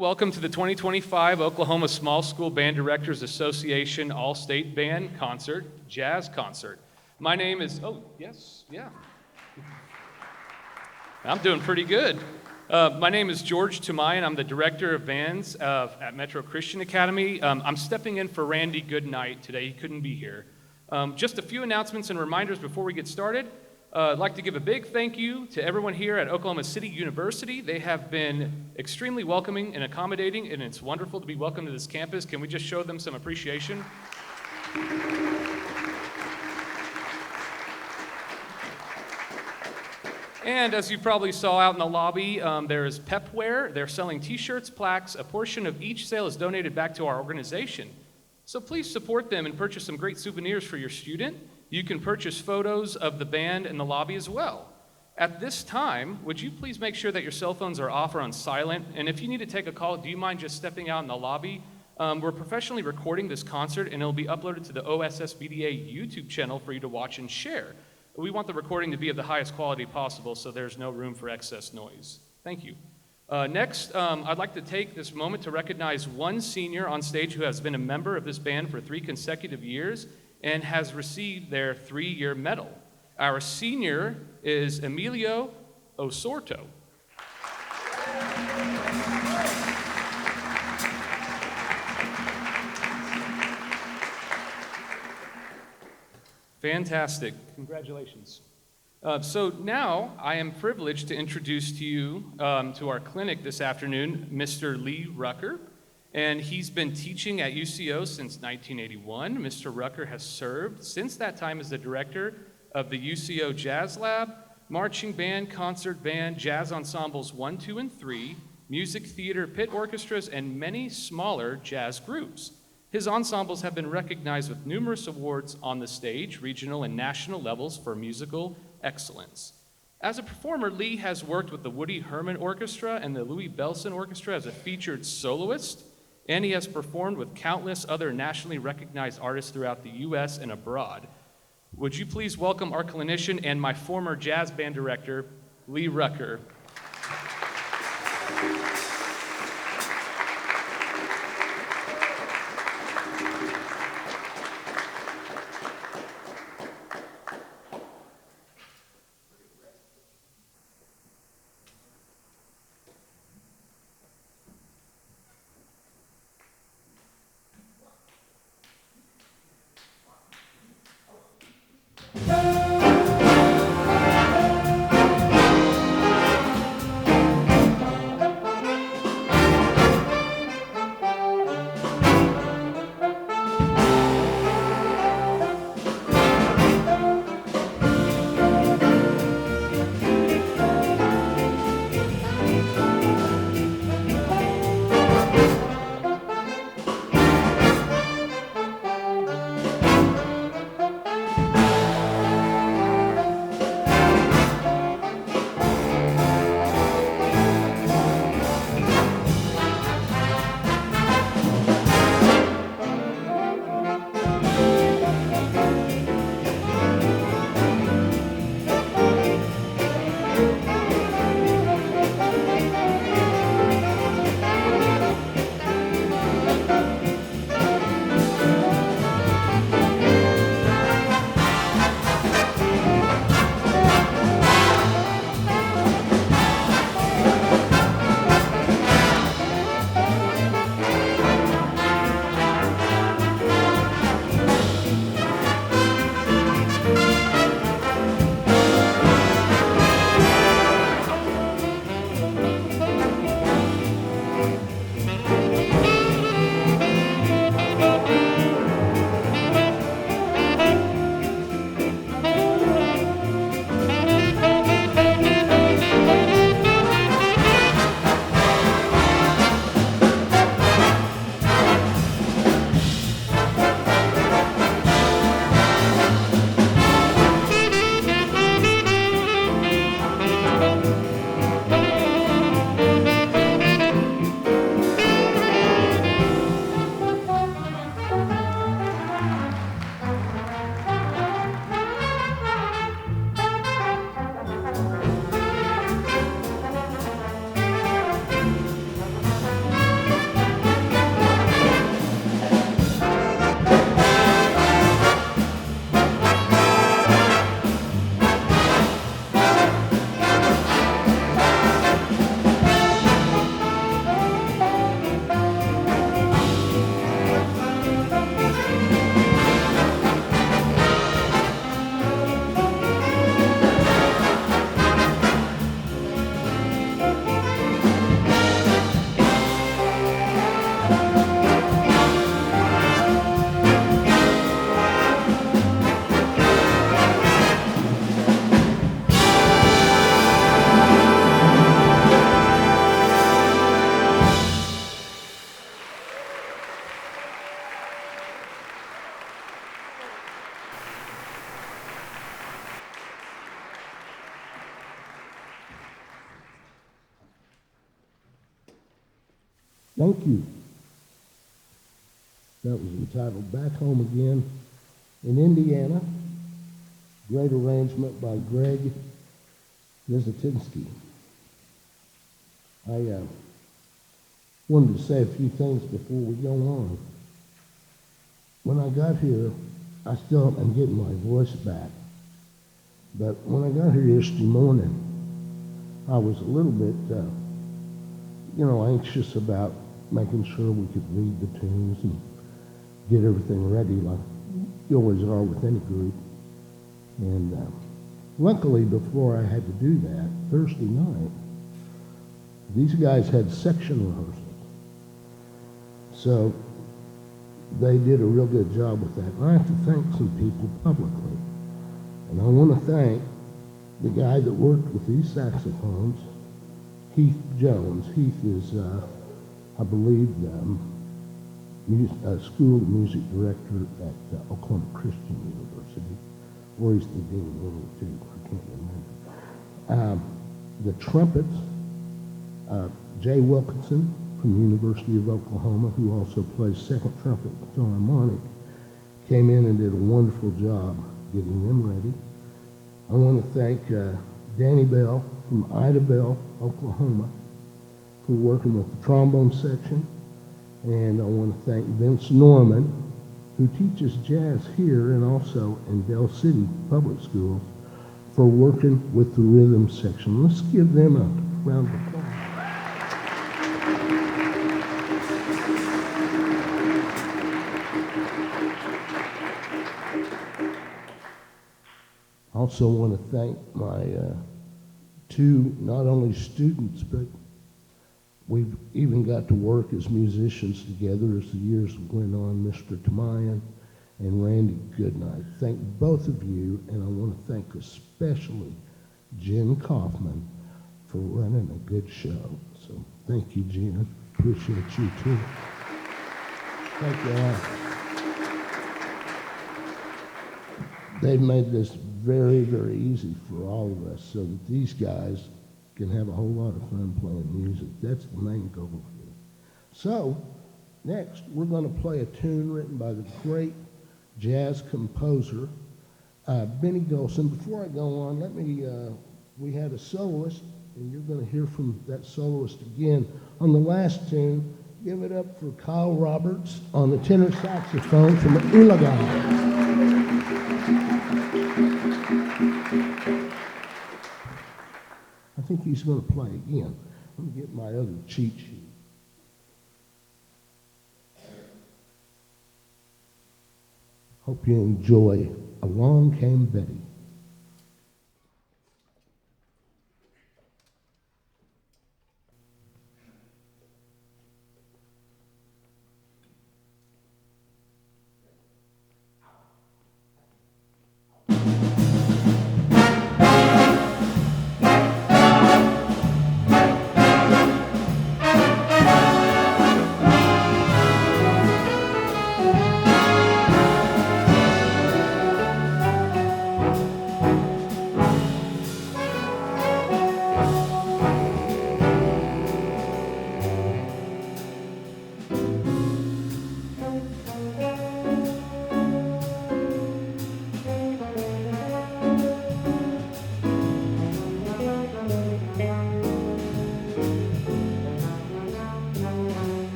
Welcome to the 2025 Oklahoma Small School Band Directors Association All-State Band Concert, Jazz Concert. My name is, I'm doing pretty good. My name is George Tumai, and I'm the Director of Bands at Metro Christian Academy. I'm stepping in for Randy Goodnight today. He couldn't be here. Just a few announcements and reminders before we get started. I'd like to give a big thank you to everyone here at Oklahoma City University. They have been extremely welcoming and accommodating, and it's wonderful to be welcome to this campus. Can we just show them some appreciation? And as you probably saw out in the lobby, there is Pepware. They're selling t-shirts, plaques. A portion of each sale is donated back to our organization. So please support them and purchase some great souvenirs for your student. You can purchase photos of the band in the lobby as well. At this time, would you please make sure that your cell phones are off or on silent? And if you need to take a call, do you mind just stepping out in the lobby? We're professionally recording this concert, and it'll be uploaded to the OSSBDA YouTube channel for you to watch and share. We want the recording to be of the highest quality possible, so there's no room for excess noise. Thank you. Next, I'd like to take this moment to recognize one senior on stage who has been a member of this band for 3 consecutive years and has received their 3-year medal. Our senior is Emilio Osorto. Fantastic. Congratulations. So now I am privileged to introduce to you to our clinic this afternoon, Mr. Lee Rucker. And he's been teaching at UCO since 1981. Mr. Rucker has served since that time as the director of the UCO Jazz Lab, marching band, concert band, jazz ensembles 1, 2, and 3, music theater, pit orchestras, and many smaller jazz groups. His ensembles have been recognized with numerous awards on the stage, regional and national levels for musical excellence. As a performer, Lee has worked with the Woody Herman Orchestra and the Louis Bellson Orchestra as a featured soloist, and he has performed with countless other nationally recognized artists throughout the U.S. and abroad. Would you please welcome our clinician and my former jazz band director, Lee Rucker. Thank you. That was entitled Back Home Again in Indiana. Great arrangement by Greg Wisitinsky. I wanted to say a few things before we go on. When I got here, I still am getting my voice back. But when I got here yesterday morning, I was a little bit, anxious about making sure we could read the tunes and get everything ready like you always are with any group. And luckily, before I had to do that, Thursday night, these guys had section rehearsals. So they did a real good job with that. And I have to thank some people publicly. And I want to thank the guy that worked with these saxophones, Heath Jones. Heath is, I believe, School of Music Director at Oklahoma Christian University, or he's the dean of one or two, I can't remember. The trumpets, Jay Wilkinson from the University of Oklahoma, who also plays second trumpet with harmonic, came in and did a wonderful job getting them ready. I want to thank Danny Bell from Ida Bell, Oklahoma, for working with the trombone section. And I want to thank Vince Norman, who teaches jazz here and also in Dell City Public Schools, for working with the rhythm section. Let's give them a round of applause. I also want to thank my two, not only students, but we've even got to work as musicians together as the years went on, Mr. Tamayan and Randy Goodnight. Thank both of you, and I want to thank especially Jen Kaufman for running a good show. So thank you, Jen. Appreciate you too. Thank you all. They've made this very, very easy for all of us so that these guys can have a whole lot of fun playing music. That's the main goal here. So, next, we're going to play a tune written by the great jazz composer, Benny Golson. Before I go on, we had a soloist, and you're going to hear from that soloist again on the last tune. Give it up for Kyle Roberts on the tenor saxophone from Ulaga. I think he's going to play again. Let me get my other cheat sheet. Hope you enjoy Along Came Betty.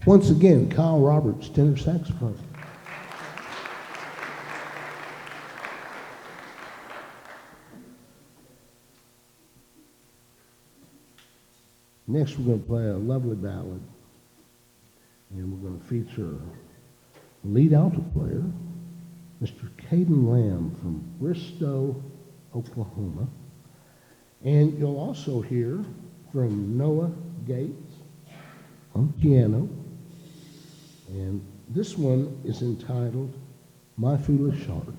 Once again, Kyle Roberts, tenor saxophone. Next, we're going to play a lovely ballad, and we're going to feature lead alto player, Mr. Caden Lamb from Bristow, Oklahoma. And you'll also hear from Noah Gates on piano. And this one is entitled My Foolish Heart.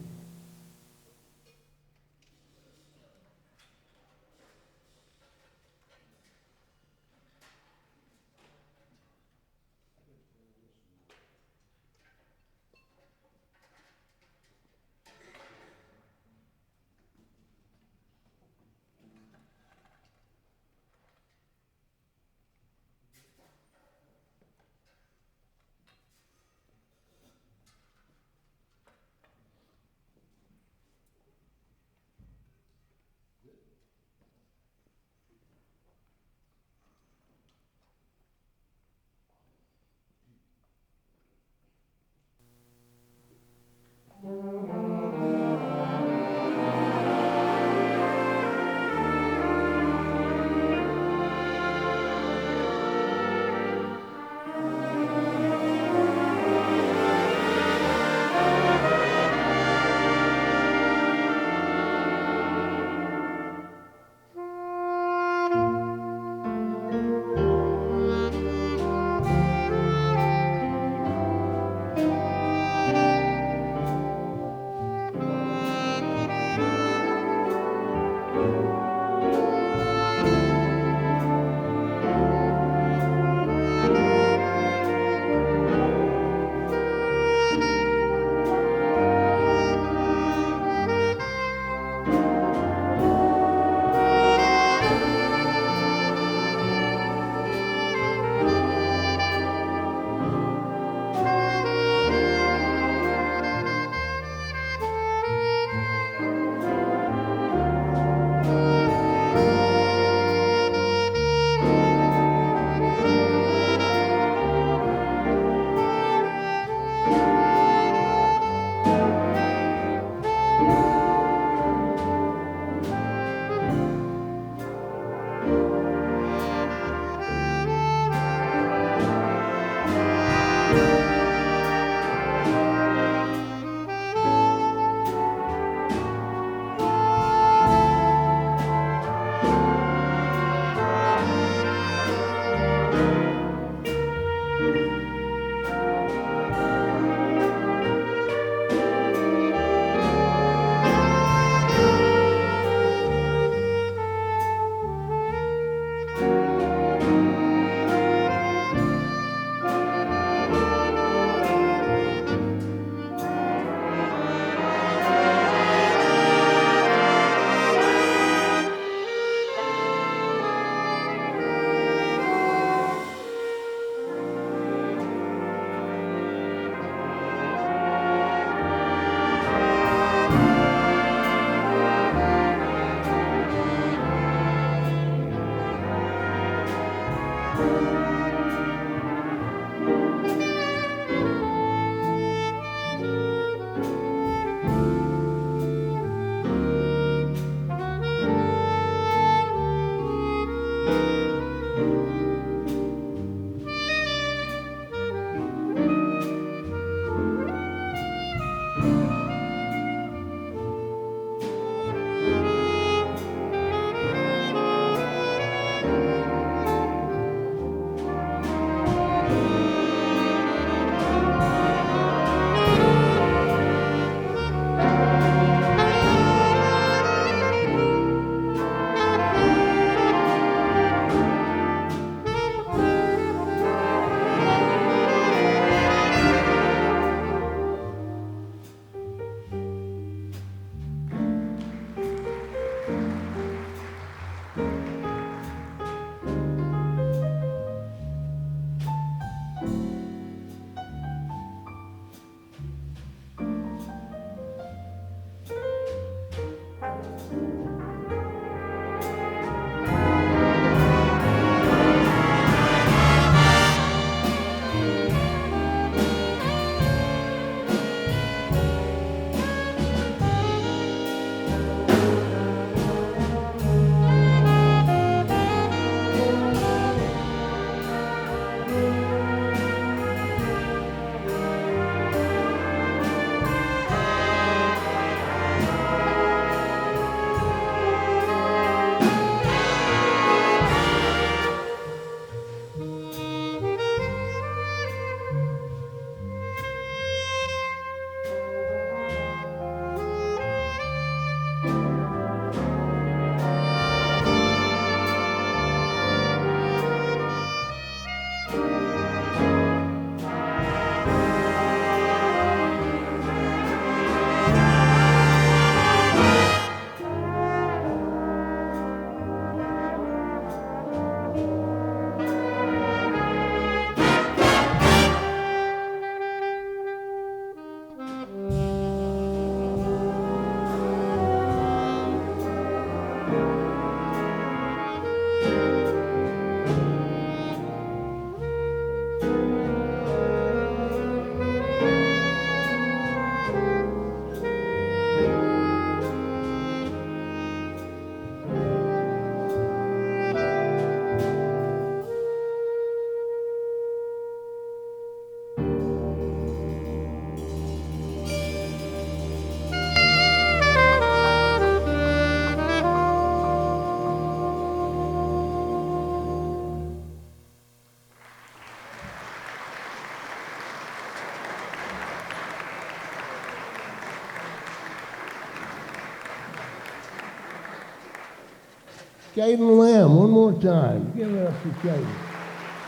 Caden Lamb, one more time. Give it up for Caden.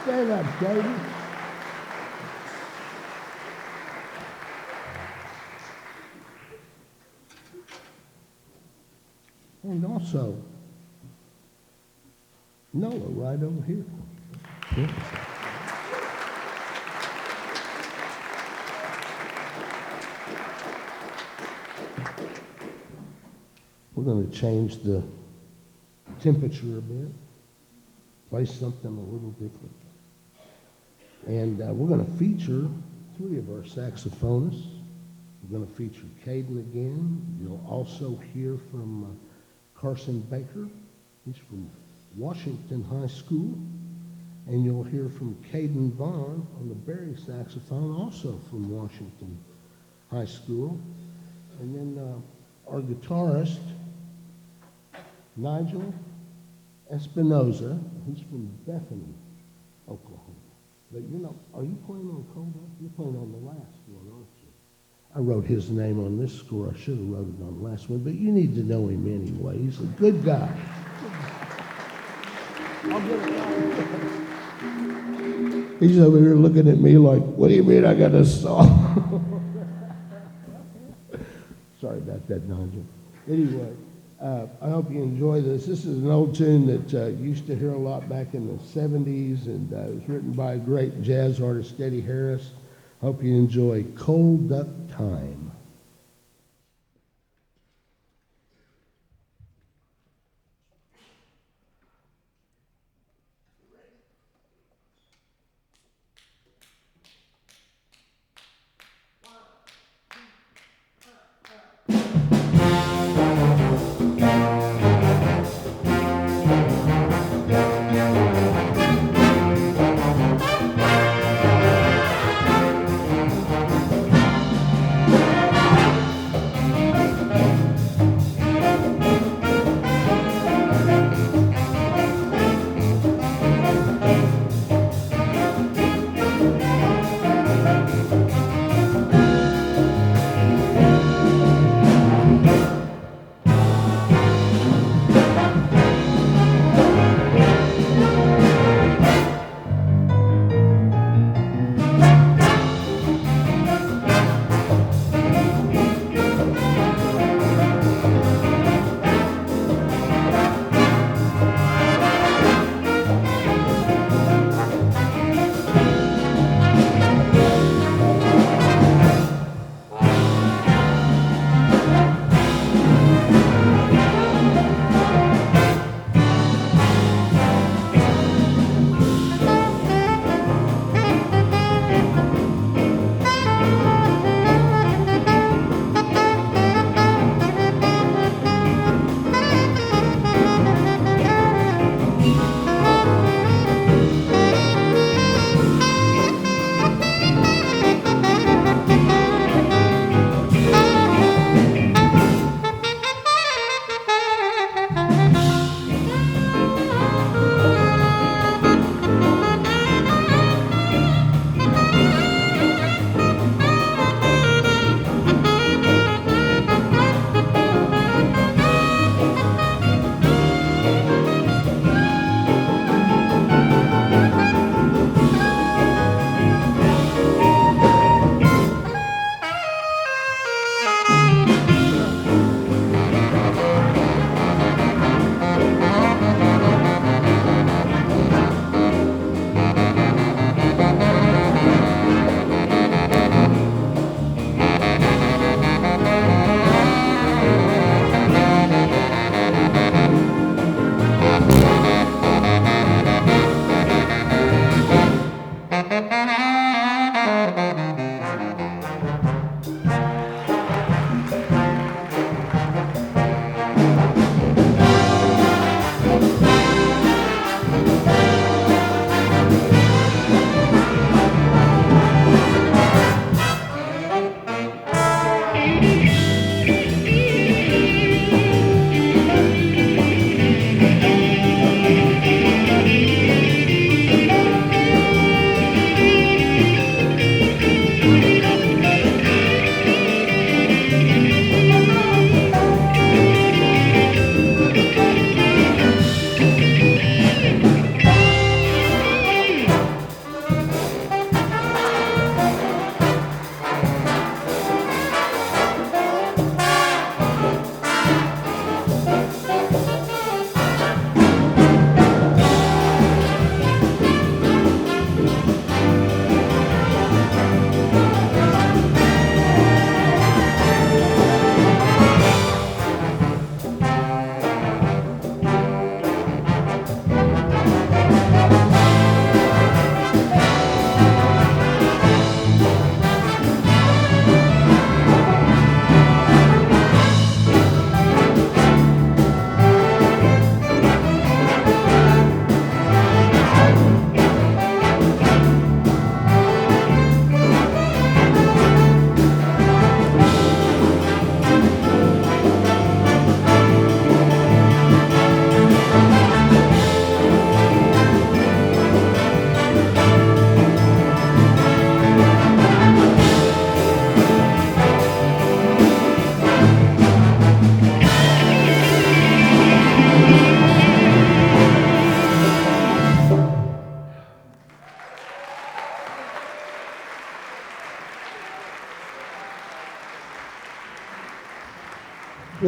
Stand up, Caden. And also, Noah, right over here. Yeah. We're going to change the temperature a bit, play something a little different. And we're going to feature 3 of our saxophonists. We're going to feature Caden again. You'll also hear from Carson Baker. He's from Washington High School. And you'll hear from Caden Vaughn on the Barry saxophone, also from Washington High School. And then our guitarist, Nigel Espinoza, who's from Bethany, Oklahoma. But are you playing on Cold? You're playing on the last one, aren't you? I wrote his name on this score. I should have wrote it on the last one, but you need to know him anyway. He's a good guy. I'll get it right. He's over here looking at me like, what do you mean I got a song? Sorry about that, Nigel. Anyway, I hope you enjoy this. This is an old tune that you used to hear a lot back in the 70s, and it was written by a great jazz artist, Eddie Harris. Hope you enjoy Cold Duck Time.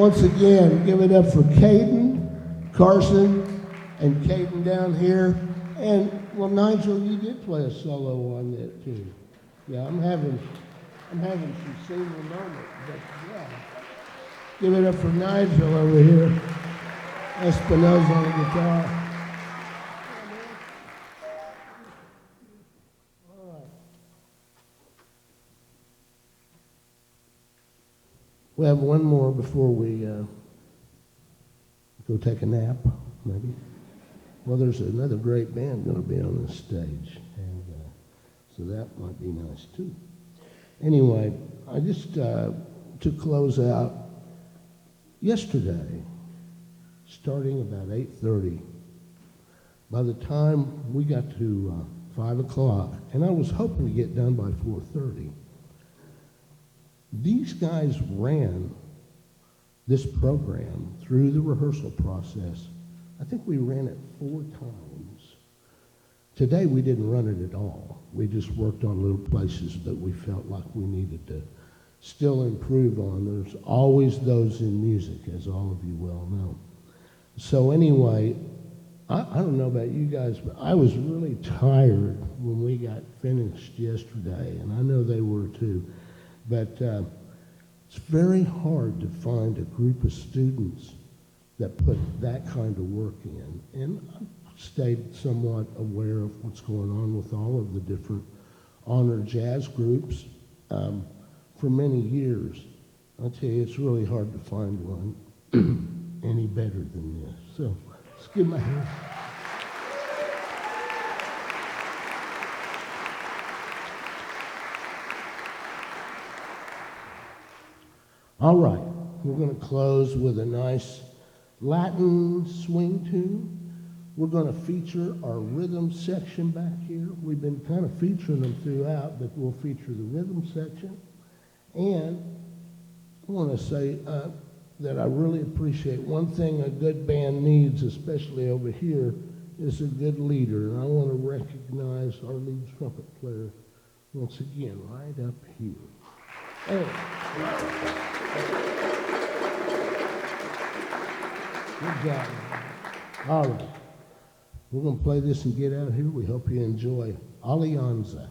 once again, give it up for Caden, Carson, and Caden down here. And, well, Nigel, you did play a solo on that, too. Yeah, I'm having some senior moment, but yeah. Give it up for Nigel over here. Espinosa on the guitar. We have one more before we go take a nap, maybe. Well, there's another great band going to be on this stage, and so that might be nice too. Anyway, I just to close out, yesterday, starting about 8:30, by the time we got to 5 o'clock, and I was hoping to get done by 4:30, these guys ran this program through the rehearsal process. I think we ran it 4 times. Today we didn't run it at all. We just worked on little places that we felt like we needed to still improve on. There's always those in music, as all of you well know. So anyway, I don't know about you guys, but I was really tired when we got finished yesterday, and I know they were too. But it's very hard to find a group of students that put that kind of work in. And I've stayed somewhat aware of what's going on with all of the different honor jazz groups for many years. I'll tell you, it's really hard to find one any better than this. So let's give them a hand. All right, we're going to close with a nice Latin swing tune. We're going to feature our rhythm section back here. We've been kind of featuring them throughout, but we'll feature the rhythm section. And I want to say that I really appreciate one thing a good band needs, especially over here, is a good leader. And I want to recognize our lead trumpet player once again, right up here. Hey. Good job. All right. We're going to play this and get out of here. We hope you enjoy Alianza.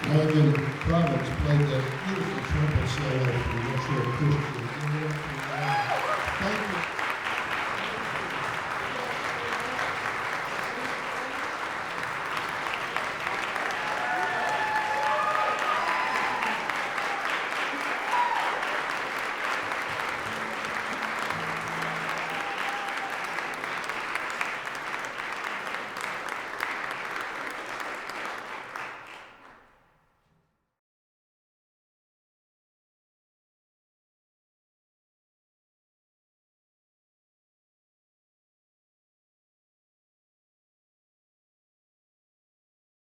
Ivan Province played that beautiful trumpet solo for the Metro Christian.